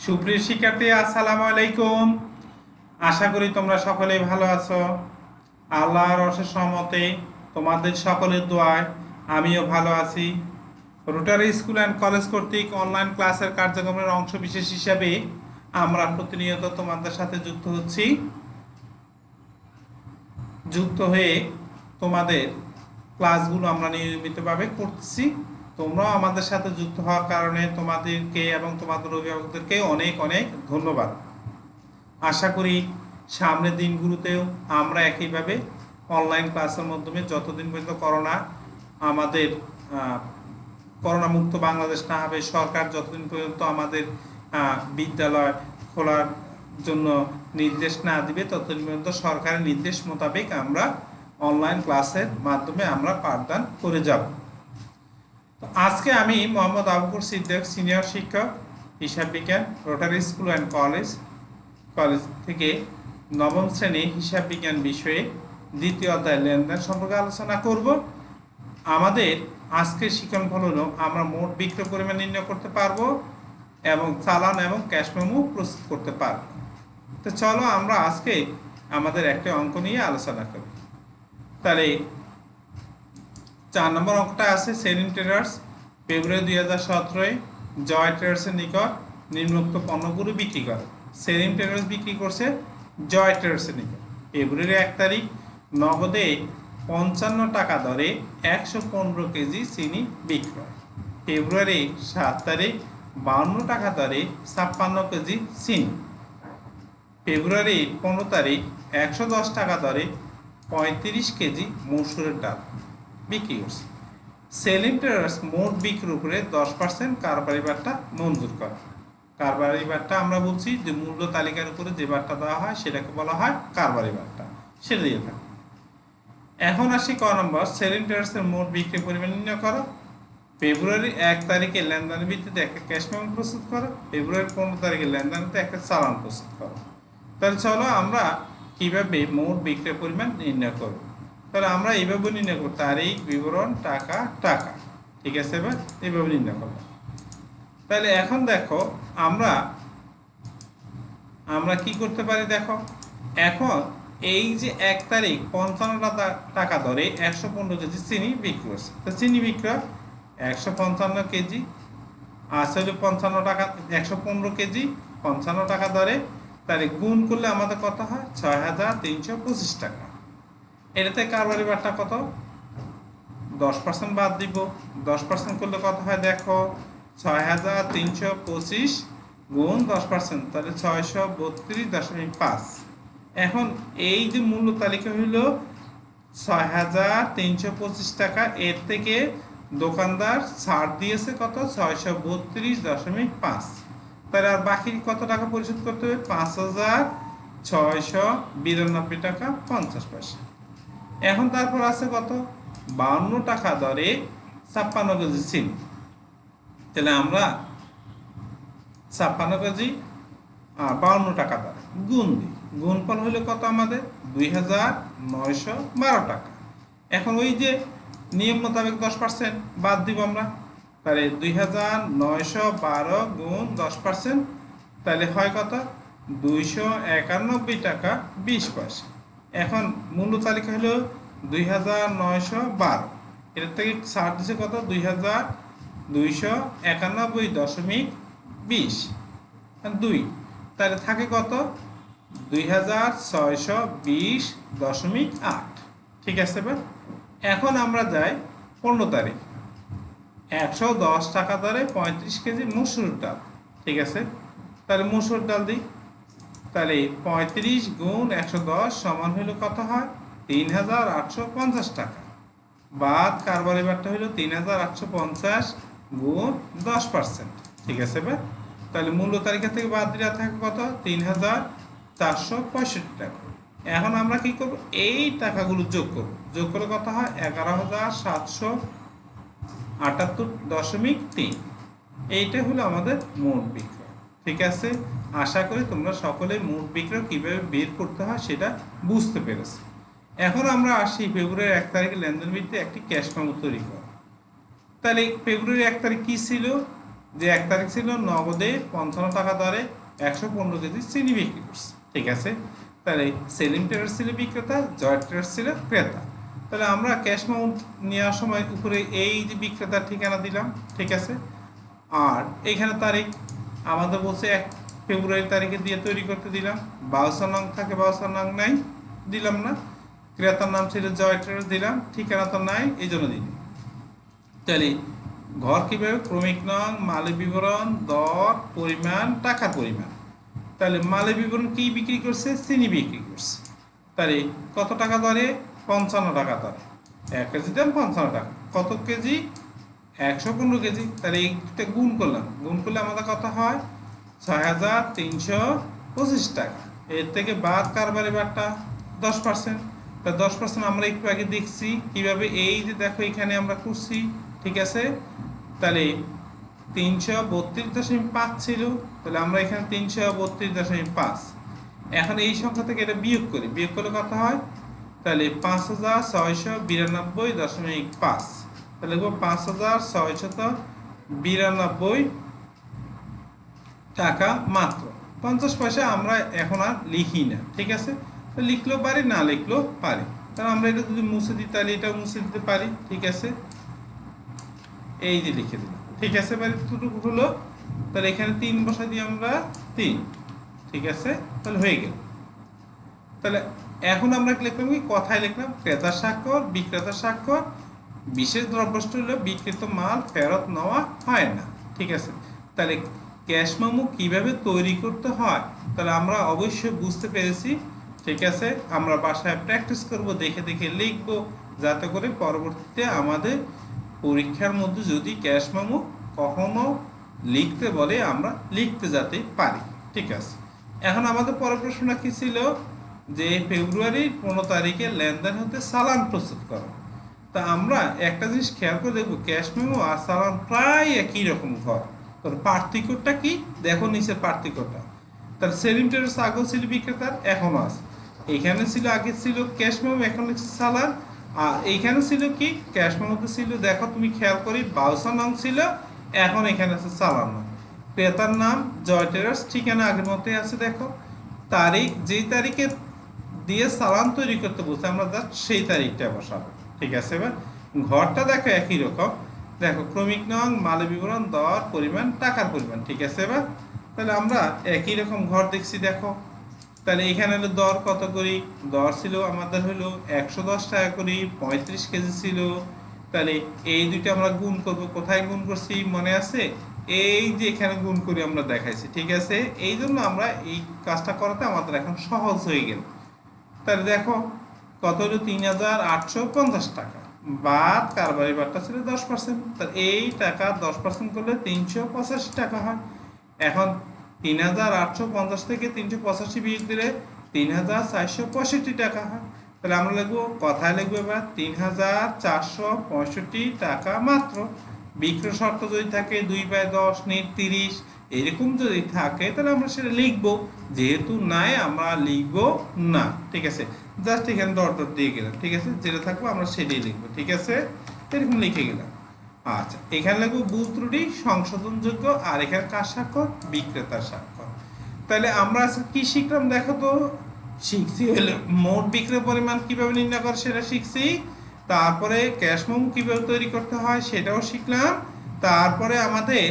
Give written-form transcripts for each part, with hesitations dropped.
সুপ্রিয় শিক্ষার্থী, আসসালামু আলাইকুম। আশা করি তোমরা সকলেই ভালো আছো। আল্লাহর অশেষ রহমতে তোমাদের সকলের দোয়ায় আমিও ভালো আছি। রোটারি স্কুল অ্যান্ড কলেজ কর্তৃক অনলাইন ক্লাসের কার্যক্রমের অংশ বিশেষ হিসাবে আমরা প্রতিনিয়ত তোমাদের সাথে যুক্ত হয়ে তোমাদের ক্লাসগুলো আমরা নিয়মিতভাবে করতেছি। তোমরাও আমাদের সাথে যুক্ত হওয়ার কারণে তোমাদেরকে এবং তোমাদের অভিভাবকদেরকে অনেক অনেক ধন্যবাদ। আশা করি সামনের দিনগুলোতেও আমরা একইভাবে অনলাইন ক্লাসের মাধ্যমে যতদিন পর্যন্ত আমাদের করোনা মুক্ত বাংলাদেশ না হবে, সরকার যতদিন পর্যন্ত আমাদের বিদ্যালয় খোলার জন্য নির্দেশ না দিবে, ততদিন পর্যন্ত সরকারের নির্দেশ মোতাবেক আমরা অনলাইন ক্লাসের মাধ্যমে আমরা পাঠদান করে যাব। তো আজকে আমি মোহাম্মদ আবুকর সিদ্দিক, সিনিয়র শিক্ষক, হিসাব বিজ্ঞান, রোটারি স্কুল অ্যান্ড কলেজ থেকে নবম শ্রেণী হিসাব বিজ্ঞান বিষয়ে দ্বিতীয় অধ্যায় লেনদেন সম্পর্কে আলোচনা করব। আমাদের আজকের শিক্ষণফল হলো আমরা মোট বিক্রয় পরিমাণ নির্ণয় করতে পারবো এবং চালান এবং ক্যাশ মেমো প্রস্তুত করতে পারবো। তো চলো আমরা আজকে আমাদের একটা অঙ্ক নিয়ে আলোচনা করি। তাহলে 4 নম্বর অঙ্কটা আছে, সেলিম ট্রেডার্স ফেব্রুয়ারি 2017 জয় ট্রেডার্সের নিকট নিম্নোক্ত পণ্যগুলো বিক্রি করে। সেলিম ট্রেডার্স বিক্রি করছে জয় ট্রেডার্সের নিকট ফেব্রুয়ারি 1 তারিখ নগদে 55 টাকা দরে 115 কেজি চিনি বিক্রয়। ফেব্রুয়ারি 7 তারিখ 52 টাকা দরে 56 কেজি চিনি। ফেব্রুয়ারি 15 তারিখ 110 টাকা দরে 35 কেজি মসুরের ডাল বিক্রি করছে। সেলিম ট্রেডার্স মোট বিক্রির উপরে 10% কারবারি বাট্টা মঞ্জুর করে। কারবারি বাট্টা আমরা বলছি যে মূল্য তালিকার উপরে যে বাট্টা দেওয়া হয় সেটাকে বলা হয় কারবারি বাট্টা, সেটা দিয়ে থাকে। এখন আসি ক নম্বর, সেলিম ট্রেডার্সের মোট বিক্রি পরিমাণ নির্ণয় করো। ফেব্রুয়ারি 1 তারিখে লেনদেনের ভিত্তিতে একটা ক্যাশ মেমো প্রস্তুত করো। ফেব্রুয়ারি 15 তারিখে লেনদেনতে একটা চালান প্রস্তুত করো। তাহলে চলো আমরা কিভাবে মোট বিক্রয় পরিমাণ নির্ণয় করব। তাহলে আমরা এইভাবে নির্ণয় করতে তারিখ বিবরণ টাকা টাকা, ঠিক আছে, এবার এইভাবে নির্ণয় করব। তাহলে এখন দেখো আমরা কি করতে পারি, দেখো এখন এই যে 1 তারিখ 55 টাকা দরে 115 কেজি চিনি বিক্রি করছে। তো চিনি বিক্রয় 155 কেজি আসলে 55 টাকা, 115 কেজি 55 টাকা দরে, তাহলে গুণ করলে আমাদের কত হয় 6325 টাকা। এটাতে কারবারি বাট্টা কত, 10% বাদ দিব। 10% করলে কত হয় দেখো, 6325 গুণ 10%, তাহলে 632.5। এখন এই যে মূল্য তালিকা হইল 6325 টাকা, এর থেকে দোকানদার ছাড় দিয়েছে কত, 632.5। তাহলে আর বাকি কত টাকা পরিশোধ করতে হবে, 5692 টাকা 50 পয়সা। এখন তারপর আছে কত, 52 টাকা দরে 56 কেজি চিনি। তাহলে আমরা 56 কেজি 52 টাকা দরে গুণ দিই, গুণফল হলো কত আমাদের 2912 টাকা। এখন ওই যে নিয়ম মোতাবেক 10% বাদ দিব আমরা, তাহলে 2912 গুণ 10%, তাহলে হয় কত 291 টাকা 20 পয়সা। এখন মূল্য তালিকা হলো 2912, এর থেকে ছাড় দিচ্ছে কত 2291.20, তাহলে থাকে কত 2620.8, ঠিক আছে। এখন আমরা যাই 15 তারিখ 110 টাকা দরে 35 কেজি মসুর ডাল, ঠিক আছে। তাহলে মসুর ডাল দিই, তাহলে 35 গুণ 110 সমান হইল কত হয় 3850 টাকা, বাদ কারবারি বাট্টা হইল 3850 গুণ 10%, ঠিক আছে। তাহলে মূল্য তালিকা থেকে বাদ দিলে থাকে কত 3465 টাকা। এখন আমরা কি করব, এই টাকাগুলো যোগ করলে কত হয় 11778.3। এইটা হলো আমাদের মোট বিক্রয়, ঠিক আছে। আশা করি তোমরা সকলে মোট বিক্রয় কিভাবে বের করতে হয় সেটা বুঝতে পেরেছো। এখন আমরা আসি ফেব্রুয়ারি 1 তারিখে লেনদেন ভিত্তিতে একটি ক্যাশ মেমো তৈরি করা। তাহলে ফেব্রুয়ারি 1 তারিখ কি ছিল, যে 1 তারিখ ছিল নগদে 55 টাকা দরে 115 কেজি চিনি বিক্রি করছে, ঠিক আছে। তাহলে সেলিং ট্রেডার্স ছিল বিক্রেতা, জয় ট্রেডার্স ছিল ক্রেতা। তাহলে আমরা ক্যাশ অ্যামাউন্ট নেওয়ার সময় উপরে এই যে বিক্রেতার ঠিকানা দিলাম, ঠিক আছে। আর এখানে তারিখ আমাদের বলছে 1 ফেব্রুয়ারি তারিখে দিয়ে তৈরি করতে দিলাম, 52 নং থাকে 52 নং নাই, দিলাম না। ক্রেতার নাম ছিল জয় ট্রেডার্স, দিলাম। ঠিকানা তো নাই, এই জন্য দিলাম। তাহলে ঘর কীভাবে, ক্রমিক নং, মালের বিবরণ, দর, পরিমাণ, টাকার পরিমাণ। তাহলে মালের বিবরণ কি বিক্রি করছে, চিনি বিক্রি করছে। তাহলে কত টাকা দরে, 55 টাকা দরে, 1 কেজি দাম 55 টাকা। কত কেজি, 115 কেজি। তাহলে এইটা গুণ করলাম, গুণ করলে আমাদের কত হয়, 6325 টাকা। এর থেকে বাদ কারবারি বারটা 10%। তা 10% আমরা একটু আগে দেখছি কিভাবে, এই যে দেখো এখানে আমরা করছি, ঠিক আছে। তাহলে 332.5 ছিল, তাহলে আমরা এখানে 332.5। এখন এই সংখ্যা থেকে এটা বিয়োগ করি, বিয়োগ করলে কত হয়, তাহলে 5692.5। তাহলে লিখবো 5692 টাকা মাত্র। 50 পয়সা আমরা এখন আর লিখি না, ঠিক আছে। তো লিখলেও পারি, না লিখলেও পারি। তাহলে আমরা এটা যদি মুছে দিই তাহলে এটাও মুছে দিতে পারি, ঠিক আছে। এই যে লিখে দিলাম, ঠিক আছে। এবার এতটুকু হলো। তাহলে এখানে 3 বসাই দিই আমরা, 3, ঠিক আছে। তাহলে হয়ে গেল। তাহলে এখন আমরা লিখলাম কি, কথায় লিখলাম ক্রেতার স্বাক্ষর, বিক্রেতার স্বাক্ষর। বিশেষ দ্রব্যষ্ট হলে বিক্রিত মাল ফেরত নেওয়া হয় না, ঠিক আছে। তাহলে ক্যাশ মেমো কিভাবে তৈরি করতে হয়, তাহলে আমরা অবশ্যই বুঝতে পেরেছি, ঠিক আছে। আমরা বাসায় প্র্যাকটিস করব, দেখে দেখে লিখবো, যাতে করে পরবর্তীতে আমাদের পরীক্ষার মধ্যে যদি ক্যাশ মেমো কখনো লিখতে বলে আমরা লিখতে যেতে পারি, ঠিক আছে। এখন আমাদের পরের প্রশ্নটা কি ছিল, যে ফেব্রুয়ারির 15 তারিখে লেনদেন হতে চালান প্রস্তুত করো। তা আমরা একটা জিনিস খেয়াল করে দেখবো, ক্যাশ মেমো আর চালান প্রায় একই রকম ঘর। তোর পার্থক্যটা কি, দেখো নিচের পার্থক্যটা। তার সেলিং ট্রেডার্স আগেও ছিল বিক্রেতার, এখনো আছে। এখানে ছিল, আগে ছিল ক্যাশ মেমো, এখন লিখছে চালান। আর এইখানে ছিল কি, ক্যাশ মেমোতে ছিল, দেখো তুমি খেয়াল করি 52 নং ছিল, এখন এখানে আছে চালান নং। ক্রেতার নাম জয় ট্রেডার্স, ঠিকানা আগের মতোই আছে। দেখো তারিখ, যেই তারিখে দিয়ে চালান তৈরি করতে বলছে আমরা জাস্ট সেই তারিখটা বসাবো, ঠিক আছে। এবার ঘরটা দেখো একই রকম, দেখো ক্রমিক নং, মালের বিবরণ, দর, পরিমাণ, টাকার পরিমাণ, ঠিক আছে। এবার তাহলে আমরা একই রকম ঘর দেখছি, দেখো। তাহলে এখানে হলো দর কত করি, দর ছিল আমাদের হলো 110 টাকা করি, 35 কেজি ছিল। তাহলে এই দুইটা আমরা গুণ করব, কোথায় গুণ করছি মনে আছে, এই যে এখানে গুণ করি আমরা দেখাইছি, ঠিক আছে। এই জন্য আমরা এই কাজটা করাতে আমাদের এখন সহজ হয়ে গেল। তাহলে দেখো কত হলো, 3850 টাকা, বাদ কারবারি বারটা ছিল 10%। তাহলে এই টাকা 10% করলে 385 টাকা হয়। এখন 3850 থেকে 385 বিয়োগ দিলে 3465 টাকা হয়। তাহলে আমরা লিখবো, কথায় লিখবো এবার 3465 টাকা মাত্র। বিক্রয় শর্ত যদি থাকে 2/10 নিট 30 এরকম যদি থাকে, তাহলে আমরা সেটা লিখবো। যেহেতু নাই আমরা লিখবো না, ঠিক আছে। জাস্ট এখানে ডট ডট দিয়ে গেলাম, ঠিক আছে। যেটা থাকবো আমরা সেটাই লিখবো, ঠিক আছে। এরকম লিখে গেলাম। আচ্ছা, এখানে লিখবো ভুল ত্রুটি সংশোধনযোগ্য, আর এখানে কার স্বাক্ষর, বিক্রেতার স্বাক্ষর। তাহলে আমরা কি শিখলাম, দেখো তো, শিখছি হলো মোট বিক্রয় পরিমাণ কিভাবে নির্ণয় করে সেটা শিখছি। তারপরে ক্যাশ মেমো কিভাবে তৈরি করতে হয় সেটাও শিখলাম। তারপরে আমাদের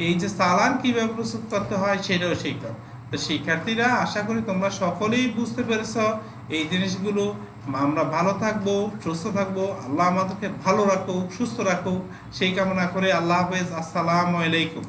এই যে চালান কিভাবে প্রস্তুত করতে হয় সেটাও শিখলাম। তো শিক্ষার্থীরা, আশা করি তোমরা সকলেই বুঝতে পেরেছ এই জিনিসগুলো। আমরা ভালো থাকবো, সুস্থ থাকবো, আল্লাহ আমাদেরকে ভালো রাখুক, সুস্থ রাখুক, সেই কামনা করে আল্লাহ হাফেজ, আসসালামু আলাইকুম।